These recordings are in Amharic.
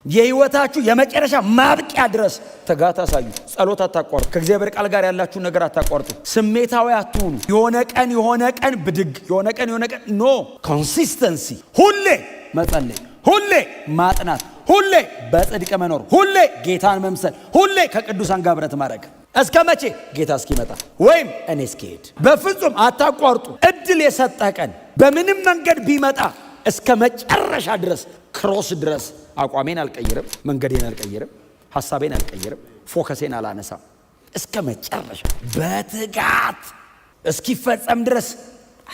የህይወታችሁ የመጨረሻ ማብቂያ ድረስ ትጋት አሳዩ። ጸሎት አታቋርጡ። ከእግዚአብሔር ቃል ጋር ያላችሁ ነገር አታቋርጡ። ስሜታዊ አትሁኑ። የሆነ ቀን ብድግ፣ የሆነ ቀን ኖ። ኮንሲስተንሲ፣ ሁሌ መጸለይ፣ ሁሌ ማጥናት፣ ሁሌ በጽድቅ መኖር፣ ሁሌ ጌታን መምሰል፣ ሁሌ ከቅዱሳን ጋር ህብረት ማድረግ። እስከ መቼ? ጌታ እስኪመጣ ወይም እኔ እስኪሄድ። በፍጹም አታቋርጡ። እድል የሰጠህ ቀን በምንም መንገድ ቢመጣ እስከ መጨረሻ ድረስ ክሮስ ድረስ አቋሜን አልቀይርም፣ መንገዴን አልቀይርም፣ ሐሳቤን አልቀይርም፣ ፎከሴን አላነሳም። እስከ መጨረሻ በትጋት እስኪፈጸም ድረስ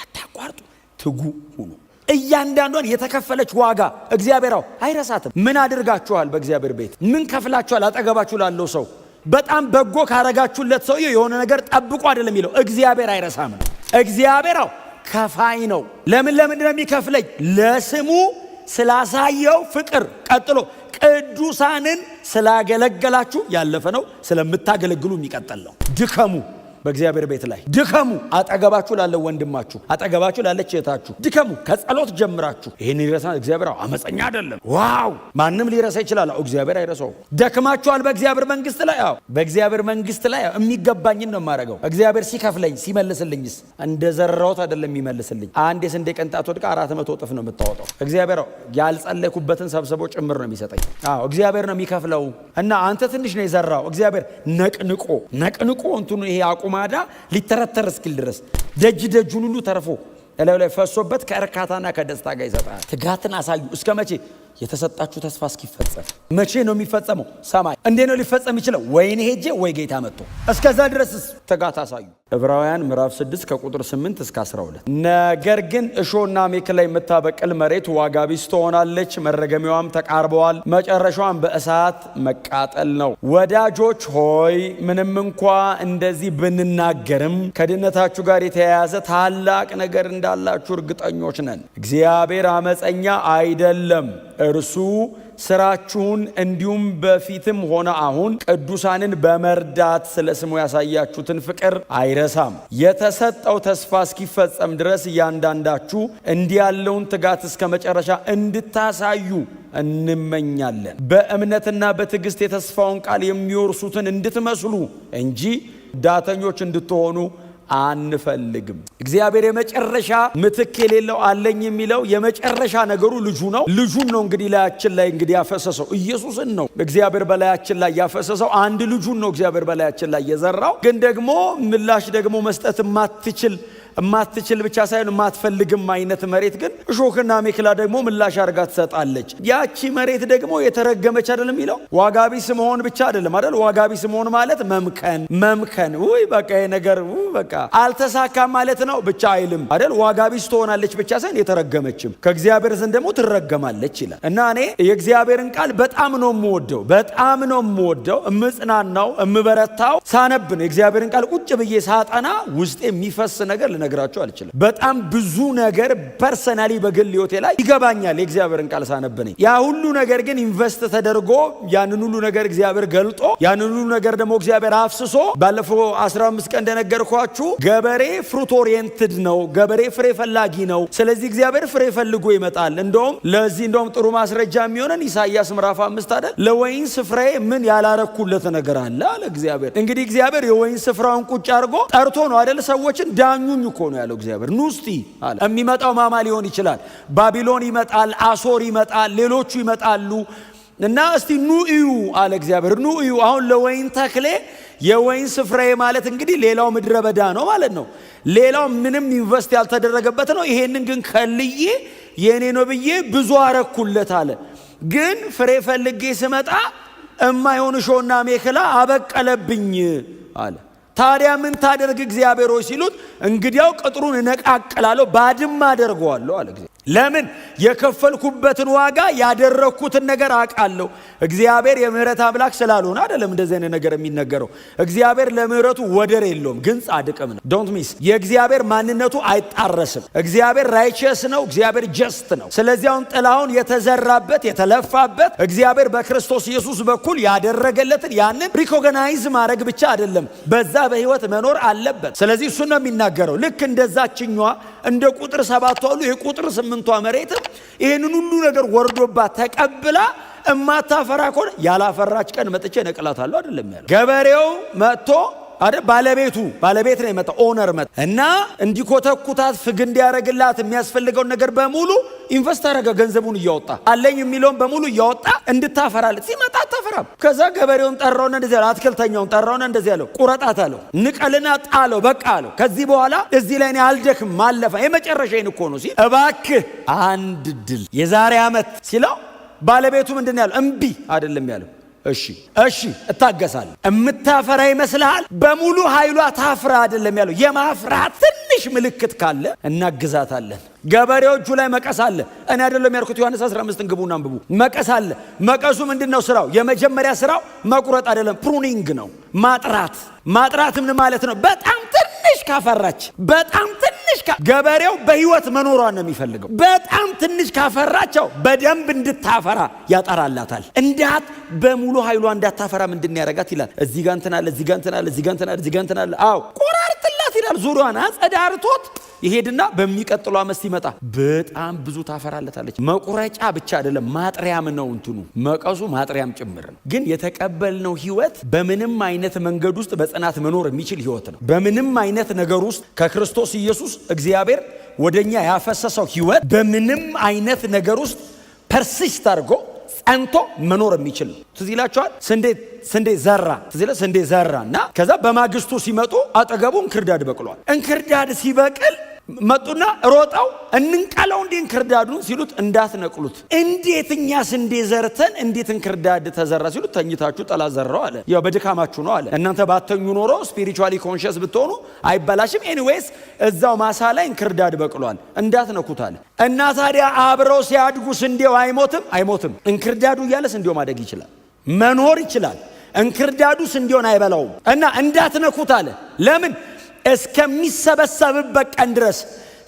አታቋርጡ። ትጉ ሁኑ። እያንዳንዷን የተከፈለች ዋጋ እግዚአብሔራው አይረሳትም። ምን አድርጋችኋል? በእግዚአብሔር ቤት ምን ከፍላችኋል? አጠገባችሁ ላለው ሰው በጣም በጎ ካረጋችሁለት ሰውዬ የሆነ ነገር ጠብቁ አይደለም የሚለው። እግዚአብሔር አይረሳም። እግዚአብሔራው ከፋይ ነው። ለምንድን ነው የሚከፍለኝ? ለስሙ ስላሳየው ፍቅር። ቀጥሎ ቅዱሳንን ስላገለገላችሁ ያለፈ ነው። ስለምታገለግሉ የሚቀጥል ነው። ድከሙ። በእግዚአብሔር ቤት ላይ ድከሙ። አጠገባችሁ ላለው ወንድማችሁ፣ አጠገባችሁ ላለች እህታችሁ ድከሙ። ከጸሎት ጀምራችሁ ይሄን ይረሳ እግዚአብሔር። አመፀኛ አይደለም። ዋው! ማንም ሊረሳ ይችላል። እግዚአብሔር አይረሳው። ደክማችኋል በእግዚአብሔር መንግስት ላይ። በእግዚአብሔር መንግስት ላይ የሚገባኝን ነው የማደርገው። እግዚአብሔር ሲከፍለኝ ሲመልስልኝስ እንደዘራሁት አይደለም የሚመልስልኝ። አንድ የስንዴ ቅንጣት ወድቃ 400 እጥፍ ነው የምታወጣው። እግዚአብሔር ያልጸለይኩበትን ሰብስቦ ጭምር ነው የሚሰጠኝ። እግዚአብሔር ነው የሚከፍለው። እና አንተ ትንሽ ነው የዘራው። እግዚአብሔር ነቅንቆ እንትኑ ይሄ ማዳ ሊተረተር እስኪል ድረስ ደጁን ሁሉ ተርፎ እላዩ ላይ ፈሶበት ከእርካታና ከደስታ ጋር ይሰጣል። ትጋትን አሳዩ። እስከ መቼ? የተሰጣችሁ ተስፋ እስኪፈጸም። መቼ ነው የሚፈጸመው? ሰማይ። እንዴት ነው ሊፈጸም ይችላል? ወይ እኔ ሄጄ ወይ ጌታ መጥቶ። እስከዛ ድረስ ትጋት አሳዩ። ዕብራውያን ምዕራፍ 6 ከቁጥር 8 እስከ 12። ነገር ግን እሾህና አሜከላ የምታበቅል መሬት ዋጋ ቢስ ትሆናለች፣ መረገሚያዋም ተቃርበዋል፣ መጨረሻዋም በእሳት መቃጠል ነው። ወዳጆች ሆይ ምንም እንኳ እንደዚህ ብንናገርም ከድነታችሁ ጋር የተያያዘ ታላቅ ነገር እንዳላችሁ እርግጠኞች ነን። እግዚአብሔር አመፀኛ አይደለም፣ እርሱ ስራችሁን እንዲሁም በፊትም ሆነ አሁን ቅዱሳንን በመርዳት ስለ ስሙ ያሳያችሁትን ፍቅር አይረሳም። የተሰጠው ተስፋ እስኪፈጸም ድረስ እያንዳንዳችሁ እንዲህ ያለውን ትጋት እስከ መጨረሻ እንድታሳዩ እንመኛለን። በእምነትና በትዕግስት የተስፋውን ቃል የሚወርሱትን እንድትመስሉ እንጂ ዳተኞች እንድትሆኑ አንፈልግም። እግዚአብሔር የመጨረሻ ምትክ የሌለው አለኝ የሚለው የመጨረሻ ነገሩ ልጁ ነው። ልጁን ነው እንግዲህ ላያችን ላይ እንግዲህ ያፈሰሰው። ኢየሱስን ነው እግዚአብሔር በላያችን ላይ ያፈሰሰው። አንድ ልጁን ነው እግዚአብሔር በላያችን ላይ የዘራው። ግን ደግሞ ምላሽ ደግሞ መስጠት የማትችል ብቻ ሳይሆን የማትፈልግም አይነት መሬት ግን እሾህና አሜከላ ደግሞ ምላሽ አድርጋ ትሰጣለች። ያቺ መሬት ደግሞ የተረገመች አይደለም የሚለው። ዋጋ ቢስ መሆን ብቻ አይደለም አይደል? ዋጋ ቢስ መሆን ማለት መምከን ውይ በቃ ይሄ ነገር በቃ አልተሳካም ማለት ነው ብቻ አይልም አይደል? ዋጋ ቢስ ትሆናለች ብቻ ሳይሆን የተረገመችም ከእግዚአብሔር ዘንድ ደግሞ ትረገማለች ይላል። እና እኔ የእግዚአብሔርን ቃል በጣም ነው የምወደው፣ እምጽናናው፣ እምበረታው ሳነብ ነው። የእግዚአብሔርን ቃል ቁጭ ብዬ ሳጠና ውስጥ የሚፈስ ነገር ልነግራችሁ አልችልም። በጣም ብዙ ነገር ፐርሰናሊ በግል ህይወቴ ላይ ይገባኛል የእግዚአብሔርን ቃል ሳነብነኝ። ያ ሁሉ ነገር ግን ኢንቨስት ተደርጎ ያንን ሁሉ ነገር እግዚአብሔር ገልጦ ያንን ሁሉ ነገር ደግሞ እግዚአብሔር አፍስሶ ባለፈው 15 ቀን እንደነገርኳችሁ ገበሬ ፍሩት ኦሪየንትድ ነው። ገበሬ ፍሬ ፈላጊ ነው። ስለዚህ እግዚአብሔር ፍሬ ፈልጎ ይመጣል። እንደውም ጥሩ ማስረጃ የሚሆነን ኢሳይያስ ምዕራፍ 5 አይደል? ለወይን ስፍራዬ ምን ያላረኩለት ነገር አለ አለ እግዚአብሔር። እንግዲህ እግዚአብሔር የወይን ስፍራውን ቁጭ አድርጎ ጠርቶ ነው አይደል? ሰዎችን ዳኙኝ እኮ ነው ያለው እግዚአብሔር። ኑስቲ አለ። የሚመጣው ማማ ሊሆን ይችላል። ባቢሎን ይመጣል፣ አሶር ይመጣል፣ ሌሎቹ ይመጣሉ እና እስቲ ኑ እዩ አለ እግዚአብሔር። ኑ እዩ። አሁን ለወይን ተክሌ የወይን ስፍራዬ ማለት እንግዲህ ሌላው ምድረ በዳ ነው ማለት ነው። ሌላው ምንም ኢንቨስት ያልተደረገበት ነው። ይሄንን ግን ከልዬ የኔ ነው ብዬ ብዙ አረኩለት አለ። ግን ፍሬ ፈልጌ ስመጣ እማይሆን እሾህና አሜከላ አበቀለብኝ አለ። ታዲያ ምን ታደርግ እግዚአብሔር ሆይ ሲሉት እንግዲያው ቅጥሩን እነቃቅላለሁ፣ ባድማ አደርገዋለሁ አለ እግዚአብሔር። ለምን? የከፈልኩበትን ዋጋ ያደረኩትን ነገር አውቃለሁ። እግዚአብሔር የምህረት አምላክ ስላልሆነ አይደለም እንደዚህ አይነት ነገር የሚነገረው። እግዚአብሔር ለምህረቱ ወደር የለውም፣ ግን ጻድቅም ነው። ዶንት ሚስ። የእግዚአብሔር ማንነቱ አይጣረስም። እግዚአብሔር ራይቸስ ነው። እግዚአብሔር ጀስት ነው። ስለዚህ አሁን ጥላውን የተዘራበት የተለፋበት እግዚአብሔር በክርስቶስ ኢየሱስ በኩል ያደረገለትን ያንን ሪኮግናይዝ ማድረግ ብቻ አይደለም፣ በዛ በህይወት መኖር አለበት። ስለዚህ እሱ ነው የሚናገረው። ልክ እንደዛችኛዋ እንደ ቁጥር 7 አሉ የቁጥር 8 መሬት ይሄንን ሁሉ ነገር ወርዶባት ተቀብላ እማታፈራ ከሆነ ያላፈራች ቀን መጥቼ ነቅላታለሁ አይደለም ያለው። ገበሬው መጥቶ ባለቤት ነው የመጣው፣ ኦነር መጣ እና እንዲኮተኩታት ፍግ እንዲያረግላት የሚያስፈልገውን ነገር በሙሉ ኢንቨስት አረገ። ገንዘቡን እያወጣ አለኝ የሚለውን በሙሉ እያወጣ እንድታፈራለት ሲመጣ አታፈራም። ከዛ ገበሬውን ጠራውና እንደዚህ አለው፣ አትክልተኛውን ጠራውና እንደዚህ አለው፣ ቁረጣት አለው፣ ንቀልና ጣለው፣ በቃ አለው። ከዚህ በኋላ እዚህ ላይ እኔ አልደክም ማለፋ የመጨረሻዬን እኮ ነው ሲል እባክህ አንድ ድል የዛሬ ዓመት ሲለው ባለቤቱ ምንድን ያለው? እምቢ አይደለም ያለው፣ እሺ እታገሳለሁ። እምታፈራ ይመስልሃል? በሙሉ ኃይሏ ታፍራ አይደለም ያለው። የማፍራት ትንሽ ምልክት ካለ እናግዛታለን። ገበሬው እጁ ላይ መቀስ አለ። እኔ አይደለም ያልኩት፣ ዮሐንስ 15 ግቡና አንብቡ። መቀስ አለ። መቀሱ ምንድነው ስራው? የመጀመሪያ ስራው መቁረጥ አይደለም፣ ፕሩኒንግ ነው፣ ማጥራት ምን ማለት ነው? በጣም ትንሽ ካፈራች፣ በጣም ትንሽ ገበሬው በህይወት መኖሯን ነው የሚፈልገው። በጣም ትንሽ ካፈራቸው በደንብ እንድታፈራ ያጠራላታል። እንዳት በሙሉ ኃይሏ እንዳታፈራ ምንድን ያረጋት ይላል። እዚህ ጋር እንትን አለ፣ እዚህ ጋር እንትን አለ፣ እዚህ ጋር እንትን አለ፣ እዚህ ጋር እንትን አለ። አዎ ቆራርጥላት ይላል። ዙሪያዋን አጸዳርቶት ይሄድና በሚቀጥለው ዓመት ሲመጣ በጣም ብዙ ታፈራለታለች። መቁረጫ ብቻ አይደለም ማጥሪያም ነው እንትኑ፣ መቀሱ ማጥሪያም ጭምር ነው። ግን የተቀበልነው ህይወት በምንም አይነት መንገድ ውስጥ በጽናት መኖር የሚችል ህይወት ነው። በምንም አይነት ነገር ውስጥ ከክርስቶስ ኢየሱስ እግዚአብሔር ወደኛ ያፈሰሰው ህይወት በምንም አይነት ነገር ውስጥ ፐርሲስት አድርጎ ጸንቶ መኖር የሚችል ነው። ትዝ ይላችኋል፣ ስንዴ ዘራ እና ከዛ በማግስቱ ሲመጡ አጠገቡ እንክርዳድ በቅሏል። እንክርዳድ ሲበቅል መጡና ሮጠው እንንቀለው እንዴ እንክርዳዱን ሲሉት እንዳትነቅሉት። እንዴት እኛ ስንዴ ዘርተን እንዴት እንክርዳድ ተዘራ ሲሉት ተኝታችሁ ጠላት ዘራው አለ። ያው በድካማችሁ ነው አለ። እናንተ ባተኙ ኖሮ ስፒሪቹዋሊ ኮንሺየስ ብትሆኑ አይበላሽም። ኤኒዌይስ እዛው ማሳ ላይ እንክርዳድ በቅሏል፣ እንዳትነኩት አለ። እና ታዲያ አብረው ሲያድጉ ስንዴው አይሞትም። እንክርዳዱ እያለ ስንዴው ማደግ ይችላል፣ መኖር ይችላል። እንክርዳዱ ስንዴውን አይበላውም። እና እንዳትነኩት አለ። ለምን? እስከሚሰበሰብበት ቀን ድረስ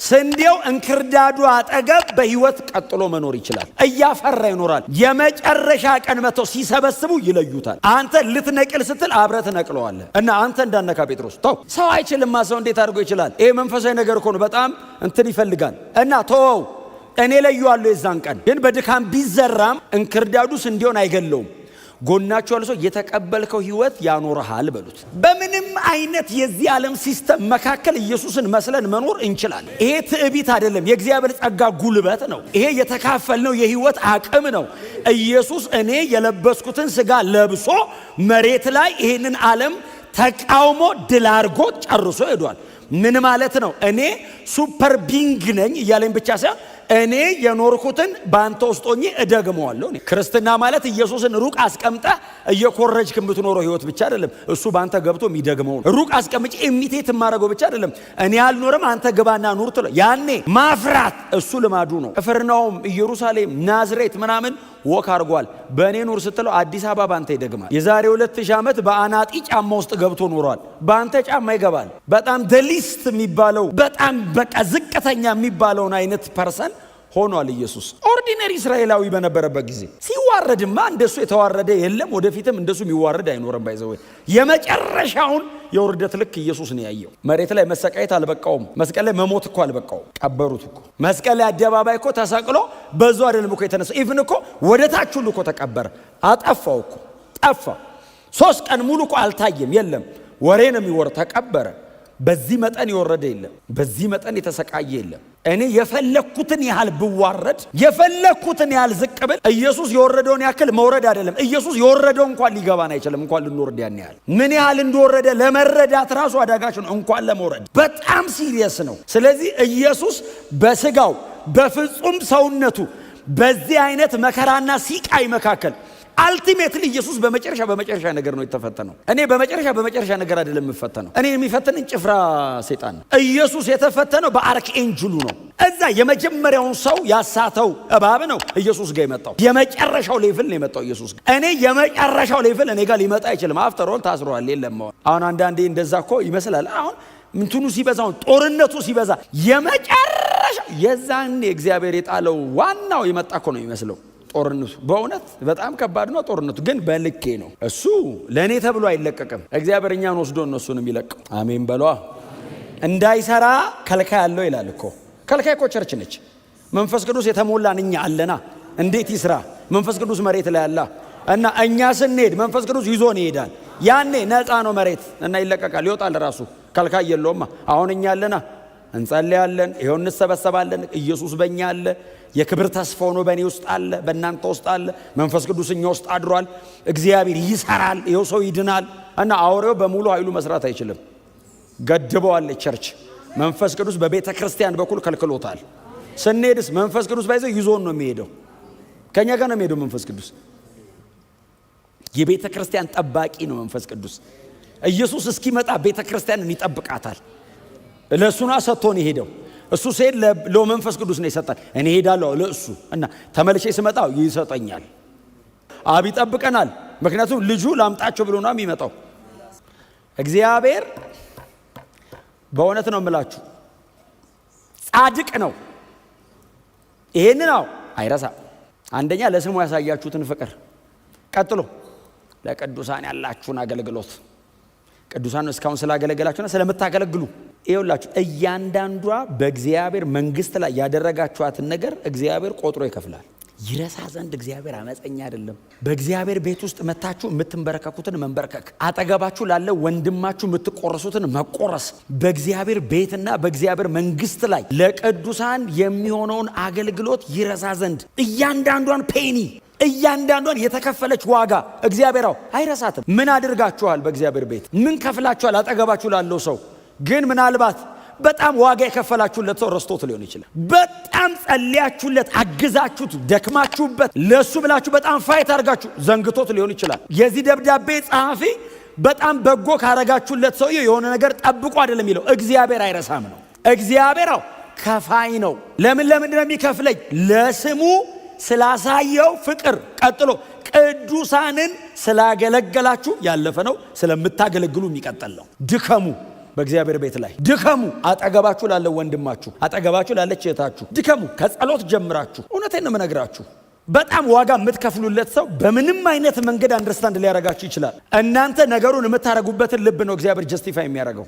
ስንዴው እንክርዳዱ አጠገብ በህይወት ቀጥሎ መኖር ይችላል፣ እያፈራ ይኖራል። የመጨረሻ ቀን መጥተው ሲሰበስቡ ይለዩታል። አንተ ልትነቅል ስትል አብረህ ትነቅለዋለህ። እና አንተ እንዳነካ ጴጥሮስ ተው። ሰው አይችልም። ሰው እንዴት አድርጎ ይችላል? ይሄ መንፈሳዊ ነገር እኮ ነው፣ በጣም እንትን ይፈልጋል። እና ተወው፣ እኔ ለየዋለሁ። የዛን ቀን ግን በድካም ቢዘራም እንክርዳዱ ስንዴውን አይገለውም። ጎናችሁ ያለ ሰው የተቀበልከው ህይወት ያኖርሃል በሉት። በምንም አይነት የዚህ ዓለም ሲስተም መካከል ኢየሱስን መስለን መኖር እንችላለን። ይሄ ትዕቢት አይደለም፣ የእግዚአብሔር ጸጋ ጉልበት ነው። ይሄ የተካፈልነው የህይወት አቅም ነው። ኢየሱስ እኔ የለበስኩትን ስጋ ለብሶ መሬት ላይ ይሄንን ዓለም ተቃውሞ ድል አድርጎ ጨርሶ ሄዷል። ምን ማለት ነው? እኔ ሱፐር ቢንግ ነኝ እያለኝ ብቻ ሳይሆን እኔ የኖርኩትን ባንተ ውስጥ ሆኜ እደግመዋለሁ። ክርስትና ማለት ኢየሱስን ሩቅ አስቀምጠ እየኮረጅክ የምትኖረው ህይወት ብቻ አይደለም። እሱ ባንተ ገብቶ የሚደግመው ነው። ሩቅ አስቀምጬ ኢሚቴት የማደርገው ብቻ አይደለም። እኔ አልኖርም አንተ ግባና ኑር ትለ ያኔ ማፍራት እሱ ልማዱ ነው። ቅፍርናሆም፣ ኢየሩሳሌም፣ ናዝሬት ምናምን ወክ አድርጓል። በእኔ ኑር ስትለው አዲስ አበባ ባንተ ይደግማል። የዛሬ 2000 ዓመት በአናጢ ጫማ ውስጥ ገብቶ ኖሯል። ባንተ ጫማ ይገባል። በጣም ደሊስት የሚባለው በጣም በቃ ዝቅተኛ የሚባለውን አይነት ፐርሰን ሆኗል ኢየሱስ። ኦርዲነሪ እስራኤላዊ በነበረበት ጊዜ ሲዋረድማ እንደሱ የተዋረደ የለም፣ ወደፊትም እንደሱ የሚዋረድ አይኖርም። ባይዘው የመጨረሻውን የውርደት ልክ ኢየሱስ ነው ያየው። መሬት ላይ መሰቃየት አልበቃውም። መስቀል ላይ መሞት እኮ አልበቃውም። ቀበሩት እኮ መስቀል ላይ አደባባይ እኮ ተሰቅሎ በዙ አይደለም እኮ የተነሳው። ኢቭን እኮ ወደታች ሁሉ እኮ ተቀበረ። አጠፋው እኮ ጠፋ። 3 ቀን ሙሉ እኮ አልታየም። የለም ወሬ ነው የሚወር። ተቀበረ። በዚህ መጠን የወረደ የለም፣ በዚህ መጠን የተሰቃየ የለም። እኔ የፈለኩትን ያህል ብዋረድ፣ የፈለኩትን ያህል ዝቅ ብል ኢየሱስ የወረደውን ያክል መውረድ አይደለም። ኢየሱስ የወረደው እንኳን ሊገባን አይችልም፣ እንኳን ልንወርድ ያን ያህል ምን ያህል እንደወረደ ለመረዳት ራሱ አዳጋች ነው፣ እንኳን ለመውረድ በጣም ሲሪየስ ነው። ስለዚህ ኢየሱስ በስጋው በፍጹም ሰውነቱ በዚህ አይነት መከራና ሲቃይ መካከል አልቲሜትሊ ኢየሱስ በመጨረሻ ነገር ነው የተፈተነው። እኔ በመጨረሻ ነገር አይደለም የምፈተነው። እኔ የሚፈተንን ጭፍራ ሰይጣን ነው። ኢየሱስ የተፈተነው በአርክ ኤንጅሉ ነው። እዛ የመጀመሪያውን ሰው ያሳተው እባብ ነው ኢየሱስ ጋር የመጣው። የመጨረሻው ሌቭል ነው የመጣው ኢየሱስ ጋር። እኔ የመጨረሻው ሌቭል እኔ ጋር ሊመጣ አይችልም። አፍተር ኦል ታስሯል። የለም አሁን አንዳንዴ እንደዛ እኮ ይመስላል። አሁን ምንትኑ ሲበዛው፣ ጦርነቱ ሲበዛ የመጨረሻ የዛን እግዚአብሔር የጣለው ዋናው የመጣ እኮ ነው የሚመስለው። ጦርነቱ በእውነት በጣም ከባድ ነው። ጦርነቱ ግን በልኬ ነው። እሱ ለእኔ ተብሎ አይለቀቅም። እግዚአብሔር እኛን ወስዶ እነሱን የሚለቀው። አሜን በሏ። እንዳይሰራ ከልካይ አለው ይላል እኮ። ከልካይ እኮ ቸርች ነች። መንፈስ ቅዱስ የተሞላን እኛ አለና እንዴት ይስራ? መንፈስ ቅዱስ መሬት ላይ አለ እና እኛ ስንሄድ መንፈስ ቅዱስ ይዞን ይሄዳል። ያኔ ነፃ ነው መሬት እና ይለቀቃል፣ ይወጣል ራሱ ከልካይ የለውማ። አሁን እኛ አለና እንጸልያለን፣ ይሄው እንሰበሰባለን። ኢየሱስ በእኛ አለ፣ የክብር ተስፋ ሆኖ በእኔ ውስጥ አለ፣ በእናንተ ውስጥ አለ። መንፈስ ቅዱስ እኛ ውስጥ አድሯል። እግዚአብሔር ይሰራል፣ ይሄው ሰው ይድናል። እና አውሬው በሙሉ ኃይሉ መስራት አይችልም፣ ገድበዋል ቸርች። መንፈስ ቅዱስ በቤተ ክርስቲያን በኩል ከልክሎታል። ስንሄድስ መንፈስ ቅዱስ ባይዘው ይዞን ነው የሚሄደው፣ ከኛ ጋር ነው የሚሄደው። መንፈስ ቅዱስ የቤተ ክርስቲያን ጠባቂ ነው። መንፈስ ቅዱስ ኢየሱስ እስኪመጣ ቤተ ክርስቲያንን ይጠብቃታል። ለሱና ሰጥቶን ይሄደው። እሱ ሲሄድ ለመንፈስ ቅዱስ ነው ይሰጣል። እኔ ሄዳለሁ ለእሱ እና ተመልሼ ስመጣው ይሰጠኛል። አብ ይጠብቀናል። ምክንያቱም ልጁ ላምጣቸው ብሎ ነው የሚመጣው። እግዚአብሔር በእውነት ነው የምላችሁ ጻድቅ ነው። ይሄንን አይረሳም። አንደኛ ለስሙ ያሳያችሁትን ፍቅር፣ ቀጥሎ ለቅዱሳን ያላችሁን አገልግሎት። ቅዱሳን እስካሁን ስላገለገላችሁና ስለምታገለግሉ ይኸውላችሁ እያንዳንዷ በእግዚአብሔር መንግስት ላይ ያደረጋችኋትን ነገር እግዚአብሔር ቆጥሮ ይከፍላል። ይረሳ ዘንድ እግዚአብሔር አመፀኛ አይደለም። በእግዚአብሔር ቤት ውስጥ መታችሁ የምትንበረከኩትን መንበርከክ፣ አጠገባችሁ ላለ ወንድማችሁ የምትቆረሱትን መቆረስ፣ በእግዚአብሔር ቤትና በእግዚአብሔር መንግስት ላይ ለቅዱሳን የሚሆነውን አገልግሎት ይረሳ ዘንድ እያንዳንዷን ፔኒ፣ እያንዳንዷን የተከፈለች ዋጋ እግዚአብሔር አይረሳትም። ምን አድርጋችኋል? በእግዚአብሔር ቤት ምን ከፍላችኋል? አጠገባችሁ ላለው ሰው ግን ምናልባት በጣም ዋጋ የከፈላችሁለት ሰው ረስቶት ሊሆን ይችላል። በጣም ጸልያችሁለት፣ አግዛችሁት፣ ደክማችሁበት፣ ለሱ ብላችሁ በጣም ፋይት አድርጋችሁ ዘንግቶት ሊሆን ይችላል። የዚህ ደብዳቤ ጸሐፊ በጣም በጎ ካረጋችሁለት ሰው የሆነ ነገር ጠብቆ አይደለም የሚለው፣ እግዚአብሔር አይረሳም ነው። እግዚአብሔር ከፋይ ነው። ለምንድን ነው የሚከፍለኝ? ለስሙ ስላሳየው ፍቅር። ቀጥሎ ቅዱሳንን ስላገለገላችሁ ያለፈ ነው፣ ስለምታገለግሉ የሚቀጥል ነው። ድከሙ፣ በእግዚአብሔር ቤት ላይ ድከሙ። አጠገባችሁ ላለ ወንድማችሁ፣ አጠገባችሁ ላለች እህታችሁ ድከሙ። ከጸሎት ጀምራችሁ። እውነቴን ነው የምነግራችሁ። በጣም ዋጋ የምትከፍሉለት ሰው በምንም አይነት መንገድ አንደርስታንድ ሊያረጋችሁ ይችላል። እናንተ ነገሩን የምታረጉበትን ልብ ነው እግዚአብሔር ጀስቲፋይ የሚያደርገው።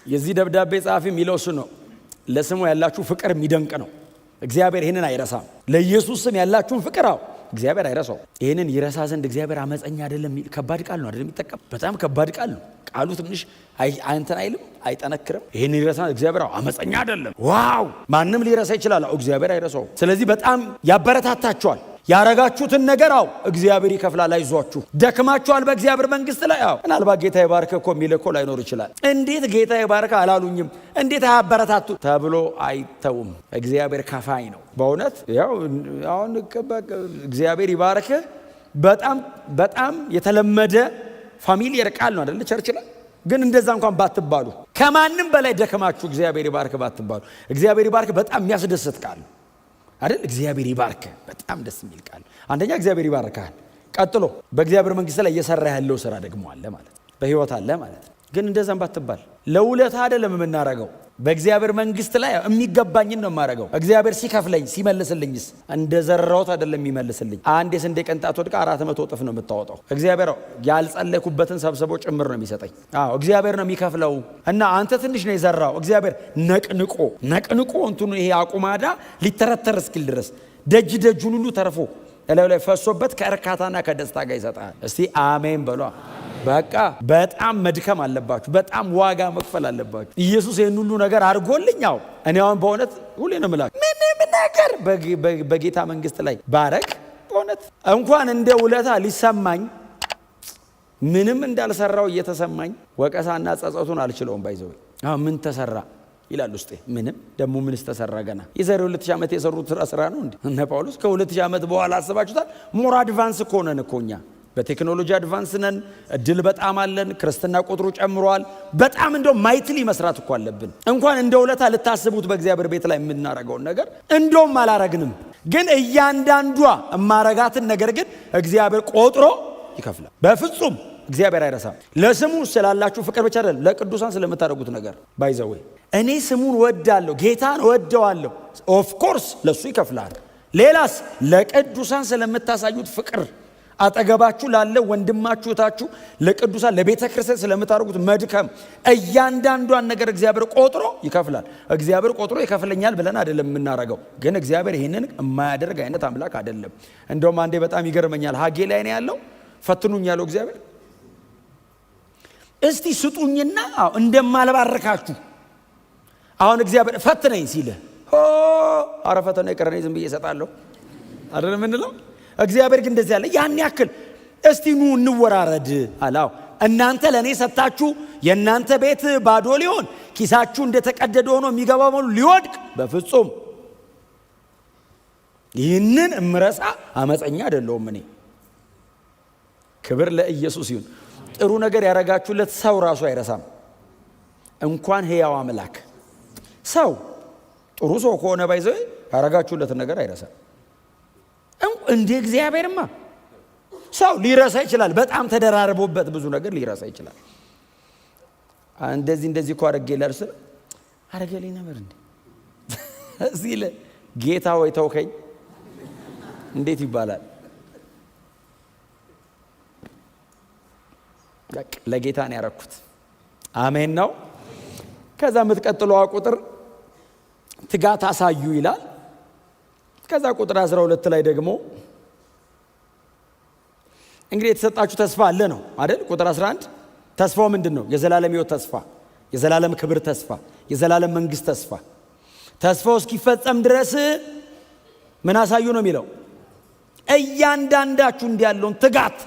የዚህ ደብዳቤ ጸሐፊ የሚለው እሱ ነው። ለስሙ ያላችሁ ፍቅር የሚደንቅ ነው። እግዚአብሔር ይህንን አይረሳም። ለኢየሱስ ስም ያላችሁን ፍቅር እግዚአብሔር አይረሳው። ይህንን ይረሳ ዘንድ እግዚአብሔር አመፀኛ አይደለም። ከባድ ቃል ነው አይደለም? የሚጠቀም በጣም ከባድ ቃል ነው። ቃሉ ትንሽ አንተን አይልም፣ አይጠነክርም። ይህንን ይረሳ እግዚአብሔር አመፀኛ አይደለም። ዋው! ማንም ሊረሳ ይችላል፣ እግዚአብሔር አይረሳው። ስለዚህ በጣም ያበረታታችኋል። ያረጋችሁትን ነገር እግዚአብሔር ይከፍላል። አይዟችሁ። ደክማችኋል በእግዚአብሔር መንግስት ላይ ምናልባት ጌታ ይባርክ እኮ የሚል እኮ ላይኖር ይችላል። እንዴት ጌታ ይባርክ አላሉኝም፣ እንዴት አያበረታቱ ተብሎ አይተውም። እግዚአብሔር ከፋይ ነው በእውነት። አሁን እግዚአብሔር ይባርክ በጣም የተለመደ ፋሚሊየር ቃል ነው አይደል? ቸርች ላይ ግን እንደዛ እንኳን ባትባሉ፣ ከማንም በላይ ደክማችሁ እግዚአብሔር ይባርክ ባትባሉ፣ እግዚአብሔር ይባርክ በጣም የሚያስደስት ቃል አይደል? እግዚአብሔር ይባርክ በጣም ደስ የሚል ቃል። አንደኛ እግዚአብሔር ይባርካል። ቀጥሎ በእግዚአብሔር መንግስት ላይ እየሰራ ያለው ስራ ደግሞ አለ ማለት ነው፣ በህይወት አለ ማለት ነው። ግን እንደዛም ባትባል ለውለታ አይደለም የምናረገው። በእግዚአብሔር መንግስት ላይ የሚገባኝን ነው የማረገው። እግዚአብሔር ሲከፍለኝ ሲመልስልኝስ እንደዘራሁት አይደለም የሚመልስልኝ። አንድ የስንዴ ቅንጣት ወድቃ 400 እጥፍ ነው የምታወጣው። እግዚአብሔር ያልጸለይኩበትን ሰብስቦ ጭምር ነው የሚሰጠኝ። እግዚአብሔር ነው የሚከፍለው። እና አንተ ትንሽ ነው የዘራው። እግዚአብሔር ነቅንቆ እንትኑ ይሄ አቁማዳ ሊተረተር እስኪል ድረስ ደጁን ሁሉ ተርፎ እላዩ ላይ ፈሶበት ከእርካታና ከደስታ ጋር ይሰጣል። እስቲ አሜን በሏ። በቃ በጣም መድከም አለባችሁ፣ በጣም ዋጋ መክፈል አለባችሁ። ኢየሱስ ይህን ሁሉ ነገር አድርጎልኝ እኔ አሁን በእውነት ሁሌ ነው የምላችሁ ምንም ነገር በጌታ መንግስት ላይ ባረክ በእውነት እንኳን እንደ ውለታ ሊሰማኝ ምንም እንዳልሰራው እየተሰማኝ ወቀሳና ጸጸቱን አልችለውም። ባይዘው ምን ተሰራ ይላል ውስጤ። ምንም ደግሞ ምንስ ተሰራ? ገና የዛሬ 2000 ዓመት የሰሩት ስራ ነው እንዴ? እነ ጳውሎስ ከ2000 ዓመት በኋላ አስባችሁታል? ሞር አድቫንስ እኮ ነን እኮ እኛ። በቴክኖሎጂ አድቫንስ ነን። እድል በጣም አለን። ክርስትና ቁጥሩ ጨምሯል። በጣም እንደው ማይትሊ መስራት እኮ አለብን። እንኳን እንደ ውለታ ልታስቡት በእግዚአብሔር ቤት ላይ የምናረገውን ነገር እንደውም አላረግንም። ግን እያንዳንዷ የማረጋትን ነገር ግን እግዚአብሔር ቆጥሮ ይከፍላል። በፍጹም እግዚአብሔር አይረሳም። ለስሙ ስላላችሁ ፍቅር ብቻ አይደለም፣ ለቅዱሳን ስለምታደርጉት ነገር ባይዘው እኔ ስሙን ወዳለሁ፣ ጌታን ወደዋለሁ። ኦፍ ኮርስ ለሱ ይከፍላል። ሌላስ ለቅዱሳን ስለምታሳዩት ፍቅር አጠገባችሁ ላለ ወንድማችሁ እህታችሁ ለቅዱሳን ለቤተ ክርስቲያን ስለምታደርጉት መድከም እያንዳንዷን ነገር እግዚአብሔር ቆጥሮ ይከፍላል። እግዚአብሔር ቆጥሮ ይከፍለኛል ብለን አይደለም የምናረገው፣ ግን እግዚአብሔር ይሄንን የማያደርግ አይነት አምላክ አይደለም። እንደውም አንዴ በጣም ይገርመኛል። ሐጌ ላይ ነው ያለው ፈትኑኝ ያለው እግዚአብሔር። እስቲ ስጡኝና እንደማልባርካችሁ አሁን እግዚአብሔር ፈትነኝ ሲል አረ ፈተና ይቀረኝ ዝም ብዬ እሰጣለሁ አይደለም እንለው። እግዚአብሔር ግን እንደዚህ ያለ ያን ያክል እስቲ ኑ እንወራረድ አላው። እናንተ ለኔ ሰጣችሁ የእናንተ ቤት ባዶ ሊሆን ኪሳችሁ እንደተቀደደ ሆኖ የሚገባው ሁሉ ሊወድቅ በፍጹም ይህንን እምረሳ አመፀኛ አይደለሁም እኔ። ክብር ለኢየሱስ ይሁን። ጥሩ ነገር ያረጋችሁለት ሰው ራሱ አይረሳም፣ እንኳን ሕያው አምላክ። ሰው ጥሩ ሰው ከሆነ ባይዘው ያረጋችሁለት ነገር አይረሳም። እንደ እግዚአብሔርማ ሰው ሊረሳ ይችላል። በጣም ተደራርቦበት ብዙ ነገር ሊረሳ ይችላል። እንደዚህ እኮ አረገለኝ ነበር እንዴ ሲል ጌታ ወይ ተውከኝ እንዴት ይባላል? ለጌታ ነው ያረኩት። አሜን ነው። ከዛ የምትቀጥለው ቁጥር ትጋት አሳዩ ይላል። ከዛ ቁጥር 12 ላይ ደግሞ እንግዲህ የተሰጣችሁ ተስፋ አለ ነው አይደል? ቁጥር 11 ተስፋው ምንድነው? የዘላለም ሕይወት ተስፋ፣ የዘላለም ክብር ተስፋ፣ የዘላለም መንግስት ተስፋ። ተስፋው እስኪፈጸም ድረስ ምን አሳዩ ነው የሚለው? እያንዳንዳችሁ እንዲያለውን ትጋት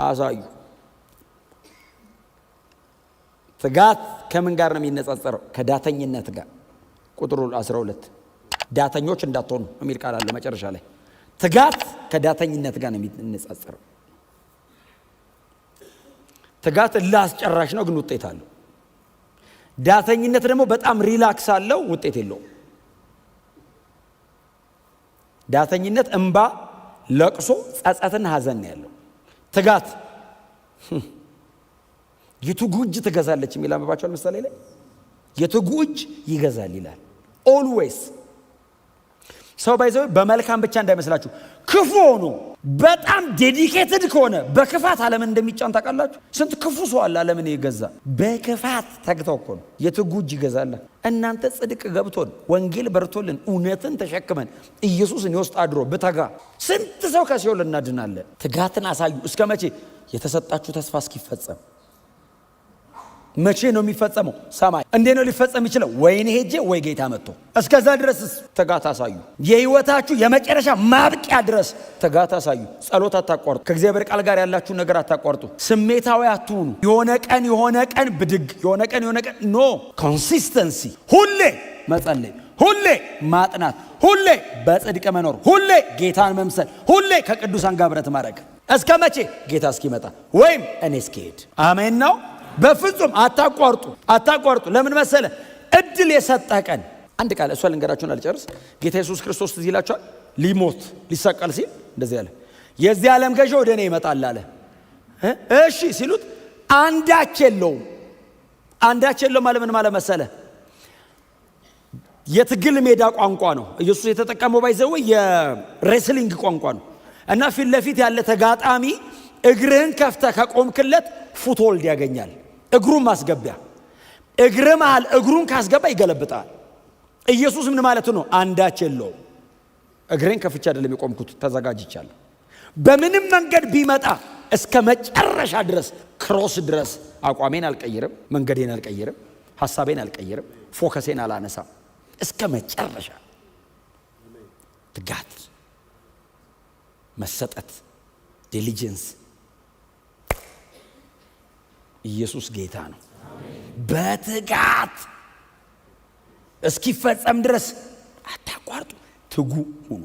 አሳዩ። ትጋት ከምን ጋር ነው የሚነጻጸረው? ከዳተኝነት ጋር። ቁጥሩ 12 ዳተኞች እንዳትሆኑ የሚል ቃል አለ መጨረሻ ላይ። ትጋት ከዳተኝነት ጋር ነው የሚነጻጸረው። ትጋት ላስጨራሽ ነው ግን ውጤት አለው። ዳተኝነት ደግሞ በጣም ሪላክስ አለው ውጤት የለውም። ዳተኝነት እንባ፣ ለቅሶ፣ ጸጸትና ሐዘን ያለው። ትጋት የትጉ እጅ ትገዛለች የሚል አንብባችኋል ምሳሌ ላይ። የትጉ እጅ ይገዛል ይላል። ኦልዌይስ ሰው ባይዘው በመልካም ብቻ እንዳይመስላችሁ፣ ክፉ ሆኖ በጣም ዴዲኬትድ ከሆነ በክፋት ዓለምን እንደሚጫን ታውቃላችሁ። ስንት ክፉ ሰው አለ ዓለምን የገዛ በክፋት ተግተው እኮ ነው። የትጉ እጅ ይገዛል። እናንተ ጽድቅ ገብቶን ወንጌል በርቶልን እውነትን ተሸክመን ኢየሱስን ይወስድ አድሮ ብተጋ ስንት ሰው ከሲኦል እናድናለን። ትጋትን አሳዩ። እስከ መቼ? የተሰጣችሁ ተስፋ እስኪፈጸም። መቼ ነው የሚፈጸመው? ሰማይ። እንዴት ነው ሊፈጸም ይችላል? ወይ እኔ ሄጄ ወይ ጌታ መጥቶ። እስከዛ ድረስ ትጋት አሳዩ። የህይወታችሁ የመጨረሻ ማብቂያ ድረስ ትጋት አሳዩ። ጸሎት አታቋርጡ። ከእግዚአብሔር ቃል ጋር ያላችሁ ነገር አታቋርጡ። ስሜታዊ አትሁኑ። የሆነ ቀን ብድግ፣ የሆነ ቀን ኖ። ኮንሲስተንሲ፣ ሁሌ መጸለይ፣ ሁሌ ማጥናት፣ ሁሌ በጽድቅ መኖር፣ ሁሌ ጌታን መምሰል፣ ሁሌ ከቅዱሳን ጋር ህብረት ማድረግ። እስከ መቼ? ጌታ እስኪመጣ ወይም እኔ እስኪሄድ። አሜን ነው። በፍጹም አታቋርጡ። ለምን መሰለ? እድል የሰጠህ ቀን። አንድ ቃል እሷ ልንገራችሁን አልጨርስ። ጌታ ኢየሱስ ክርስቶስ ትዝ ይላችኋል። ሊሞት ሊሰቀል ሲል እንደዚህ አለ፣ የዚህ ዓለም ገዢ ወደ እኔ ይመጣል አለ። እሺ ሲሉት አንዳች የለውም ማለት ምን ማለት መሰለ? የትግል ሜዳ ቋንቋ ነው ኢየሱስ የተጠቀመው። ባይዘው የሬስሊንግ ቋንቋ ነው። እና ፊት ለፊት ያለ ተጋጣሚ እግርህን ከፍተህ ከቆምክለት ፉትሆልድ ያገኛል። እግሩን ማስገቢያ እግር መሃል እግሩን ካስገባ ይገለብጣል። ኢየሱስ ምን ማለት ነው? አንዳች የለውም። እግሬን ከፍቼ አይደለም የቆምኩት፣ ተዘጋጅቻለሁ። በምንም መንገድ ቢመጣ እስከ መጨረሻ ድረስ ክሮስ ድረስ አቋሜን አልቀይርም፣ መንገዴን አልቀይርም፣ ሐሳቤን አልቀይርም፣ ፎከሴን አላነሳም። እስከ መጨረሻ ትጋት፣ መሰጠት፣ ዲሊጀንስ። ኢየሱስ ጌታ ነው። በትጋት እስኪፈጸም ድረስ አታቋርጡ፣ ትጉ ሁኑ።